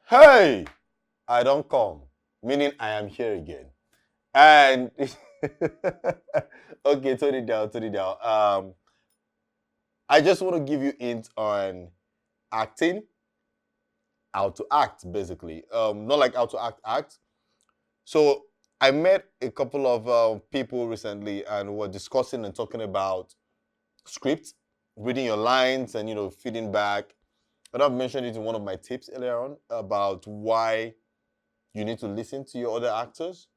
Hey, I don't come, meaning I am here again. And okay, turn it down, turn it down. I just want to give you hints on acting, how to act, basically. Not like how to act. So I met a couple of people recently, and we're discussing and talking about script, reading your lines, and feeding back. And I've mentioned it in one of my tips earlier on about why you need to listen to your other actors.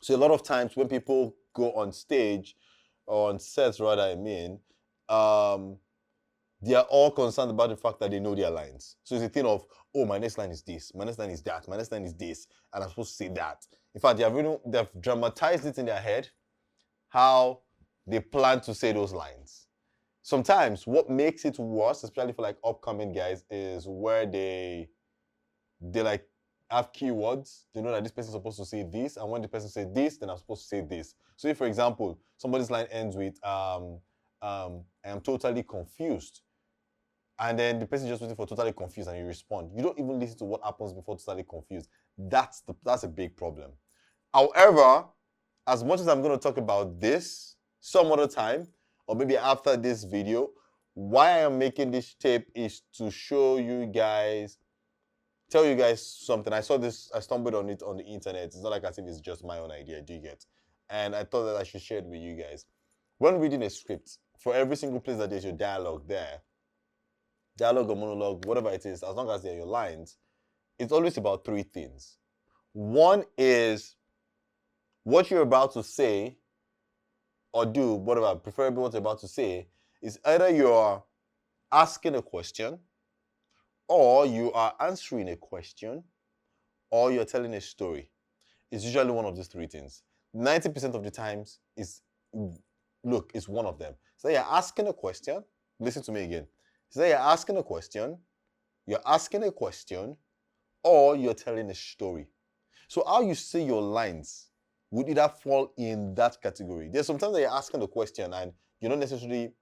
So a lot of times when people go on stage or on sets, rather, um, they are all concerned about the fact that they know their lines. So it's a thing of, oh, my next line is this, my next line is that, my next line is this, and I'm supposed to say that. In fact, they've dramatized it in their head how they plan to say those lines. Sometimes what makes it worse, especially for like upcoming guys, is where they like have keywords. They know that this person is supposed to say this, and when the person says this, then I'm supposed to say this. So if, for example, somebody's line ends with I am totally confused, and then the person is just waiting for totally confused, and you respond. You don't even listen to what happens before totally confused. That's a big problem. However, as much as I'm going to talk about this some other time, or maybe after this video, why I am making this tape is to show you guys, tell you guys something. I saw this, I stumbled on it on the internet. It's not like as if it's just my own idea, do you get? And I thought that I should share it with you guys. When reading a script, for every single place that there's your dialogue there, dialogue or monologue, whatever it is, as long as they're your lines, it's always about three things. One is what you're about to say or do, whatever, preferably what you're about to say, is either you're asking a question, or you are answering a question, or you're telling a story. It's usually one of these three things. 90% of the times is, look, it's one of them. So you're asking a question. Listen to me again. So you're asking a question, or you're telling a story. So how you say your lines would either fall in that category. There's sometimes that you're asking a question and you're not necessarily,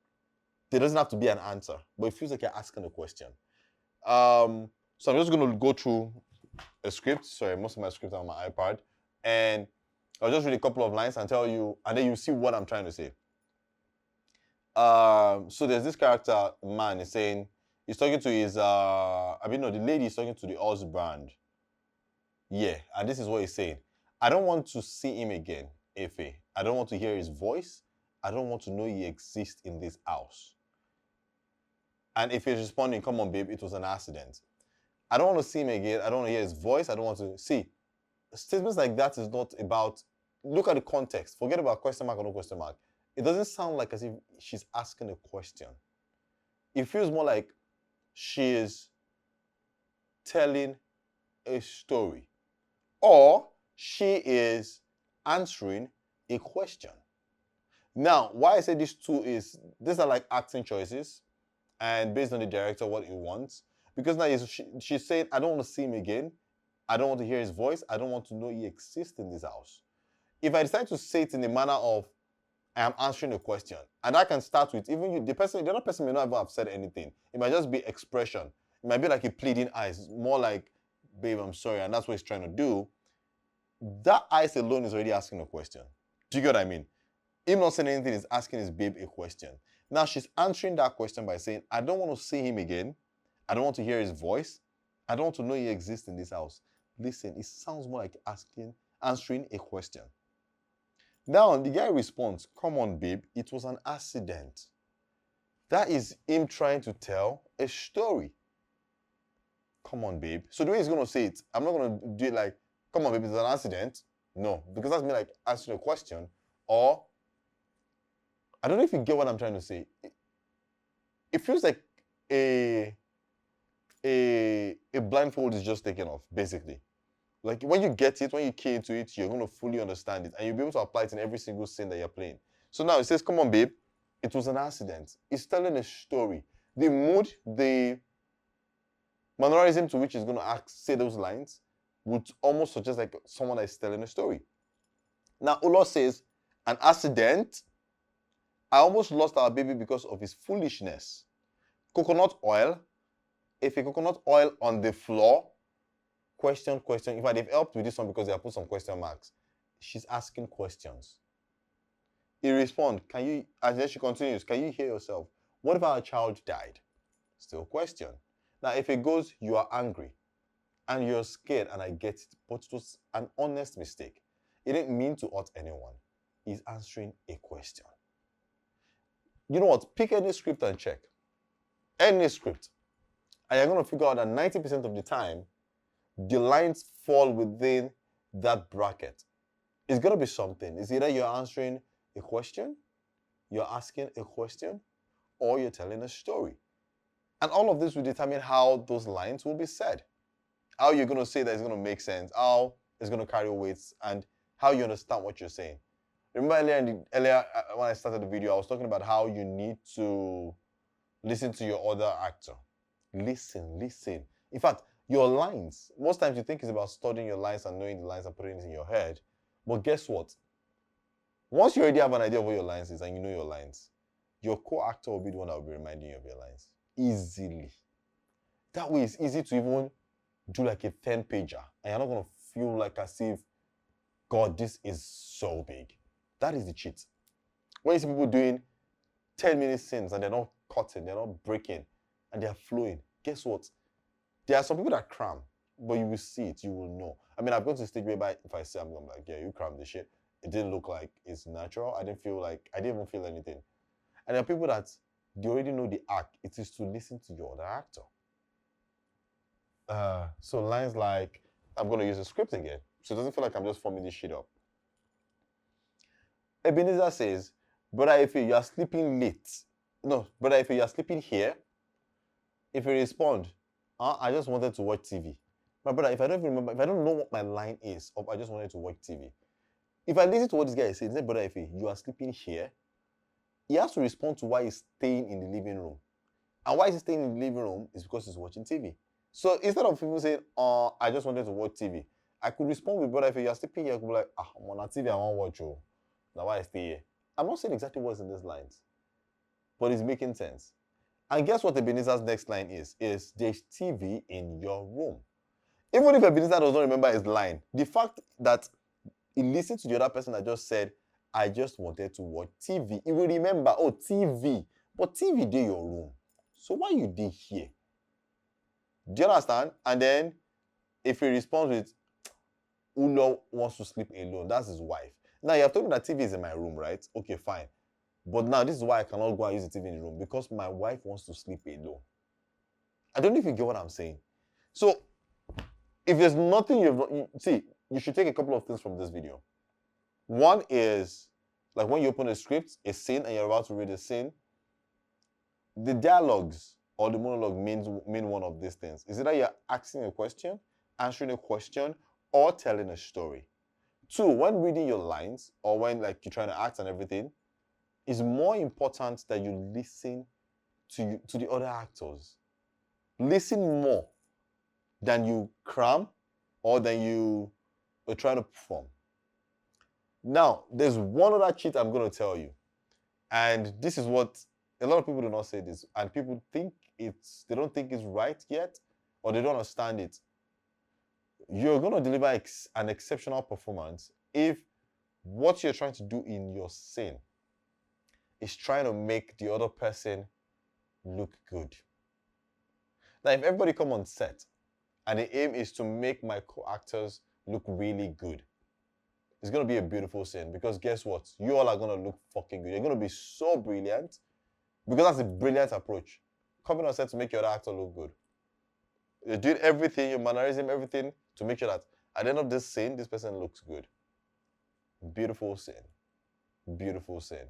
there doesn't have to be an answer, but it feels like you're asking a question. So I'm just going to go through a script. Sorry, most of my scripts are on my iPad. And I'll just read a couple of lines and tell you, and then you see what I'm trying to say. So there's this character, man, is saying, he's talking to his, the lady is talking to the husband. Yeah, and this is what he's saying. I don't want to see him again, Efe. I don't want to hear his voice. I don't want to know he exists in this house. And if he's responding, come on, babe, it was an accident. I don't want to see him again. I don't want to hear his voice. I don't want to see. Statements like that is not about, look at the context. Forget about question mark or no question mark. It doesn't sound like as if she's asking a question. It feels more like she is telling a story, or she is answering a question. Now, why I say these two is, these are like acting choices, and based on the director, what he wants. Because now she's saying, I don't want to see him again. I don't want to hear his voice. I don't want to know he exists in this house. If I decide to say it in the manner of, I am answering a question, and I can start with, even you, the other person may not even have said anything. It might just be expression. It might be like a pleading eyes, more like, babe, I'm sorry, and that's what he's trying to do. That eyes alone is already asking a question. Do you get what I mean? Him not saying anything is asking his babe a question. Now she's answering that question by saying, I don't want to see him again. I don't want to hear his voice. I don't want to know he exists in this house. Listen, it sounds more like answering a question. Now the guy responds, come on, babe, it was an accident. That is him trying to tell a story. Come on, babe. So the way he's going to say it, I'm not going to do it like, come on, babe, it's an accident. No, because that's me like answering a question. Or, I don't know if you get what I'm trying to say. It feels like a blindfold is just taken off, basically. Like when you get it, when you key into it, you're going to fully understand it, and you'll be able to apply it in every single scene that you're playing. So now it says, come on, babe, it was an accident. It's telling a story. The mood, the mannerism to which he's going to say those lines would almost suggest like someone that is telling a story. Now, Ulo says, an accident. I almost lost our baby because of his foolishness. Coconut oil. If a coconut oil on the floor, Question, question. In fact, they've helped with this one because they have put some question marks. She's asking questions. He responds, can you, and then she continues, can you hear yourself? What if our child died? Still question. Now, if it goes, you are angry and you're scared, and I get it, but it was an honest mistake. He didn't mean to hurt anyone. He's answering a question. You know what? Pick any script and check. Any script. And you're going to figure out that 90% of the time, the lines fall within that bracket. It's going to be something. It's either you're answering a question, you're asking a question, or you're telling a story. And all of this will determine how those lines will be said. How you're going to say that it's going to make sense, how it's going to carry weights, and how you understand what you're saying. Remember earlier when I started the video, I was talking about how you need to listen to your other actor. Listen. In fact, your lines, most times you think it's about studying your lines and knowing the lines and putting it in your head. But guess what? Once you already have an idea of what your lines is and you know your lines, your co-actor will be the one that will be reminding you of your lines. Easily. That way it's easy to even do like a 10-pager. And you're not going to feel like as if, God, this is so big. That is the cheat. When you see people doing 10-minute scenes and they're not cutting, they're not breaking, and they're flowing, guess what? There are some people that cram, but you will see it, you will know. I mean, I've gone to the stage whereby if I say I'm going to be like, yeah, you cram this shit, it didn't look like it's natural. I didn't even feel anything. And there are people that they already know the act. It is to listen to your other actor. So lines like, I'm going to use a script again. So it doesn't feel like I'm just forming this shit up. Ebenezer says, Brother Ife, you are sleeping late. No, Brother Ife, you are sleeping here. If you respond, I just wanted to watch TV. My brother, if I don't even remember, if I don't know what my line is, of I just wanted to watch TV. If I listen to what this guy is saying, he said, Brother Ife, you are sleeping here. He has to respond to why he's staying in the living room. And why he's staying in the living room is because he's watching TV. So instead of people saying, I just wanted to watch TV, I could respond with, Brother, if you're sleeping here, I could be like, I'm on a TV, I want to watch you. Now why I stay here? I'm not saying exactly what's in these lines, but it's making sense. And guess what Ebenezer's next line is? Is there's TV in your room. Even if Ebenezer does not remember his line, the fact that he listened to the other person that just said, I just wanted to watch TV, he will remember, oh, TV. But TV in your room. So why you did here? Do you understand? And then if he responds with, Ulo wants to sleep alone, that's his wife. Now you have told me that TV is in my room, right? Okay, fine. But now this is why I cannot go and use the TV in the room, because my wife wants to sleep alone. I don't know if you get what I'm saying. So if there's nothing you should take a couple of things from this video. One is, like when you open a script, a scene, and you're about to read a scene, the dialogues or the monologue mean one of these things. Is either you're asking a question, answering a question, or telling a story. Two, when reading your lines or when like you're trying to act and everything, it's more important that you listen to the other actors. Listen more than you cram or than you are trying to perform. Now, there's one other cheat I'm going to tell you. And this is what a lot of people do not say this. And people think they don't think it's right yet, or they don't understand it. You're going to deliver an exceptional performance if what you're trying to do in your scene is trying to make the other person look good. Now, if everybody come on set and the aim is to make my co-actors look really good, it's going to be a beautiful scene, because guess what? You all are going to look fucking good. You're going to be so brilliant, because that's a brilliant approach. Coming on set to make your other actor look good. You're doing everything, your mannerism, everything to make sure that at the end of this scene, this person looks good. Beautiful scene. Beautiful scene.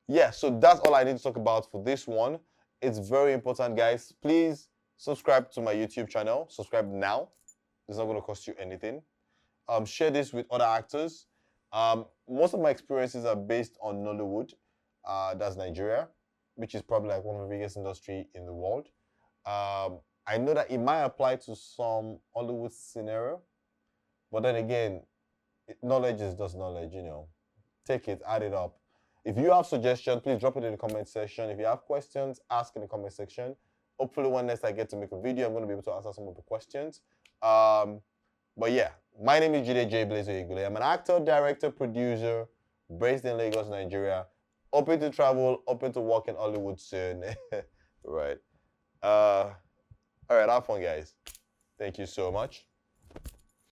Yeah, so that's all I need to talk about for this one. It's very important, guys. Please subscribe to my YouTube channel. Subscribe now. It's not going to cost you anything. Share this with other actors. Most of my experiences are based on Nollywood. That's Nigeria, which is probably like one of the biggest industry in the world. I know that it might apply to some Hollywood scenario, but then again, knowledge is just knowledge, you know. Take it, add it up. If you have suggestions, please drop it in the comment section. If you have questions, ask in the comment section. Hopefully when next I get to make a video, I'm going to be able to answer some of the questions. But yeah, my name is Jide J. Blazo Igule. I'm an actor, director, producer based in Lagos, Nigeria. Open to travel, open to work in Hollywood soon. Right. All right, have fun, guys. Thank you so much.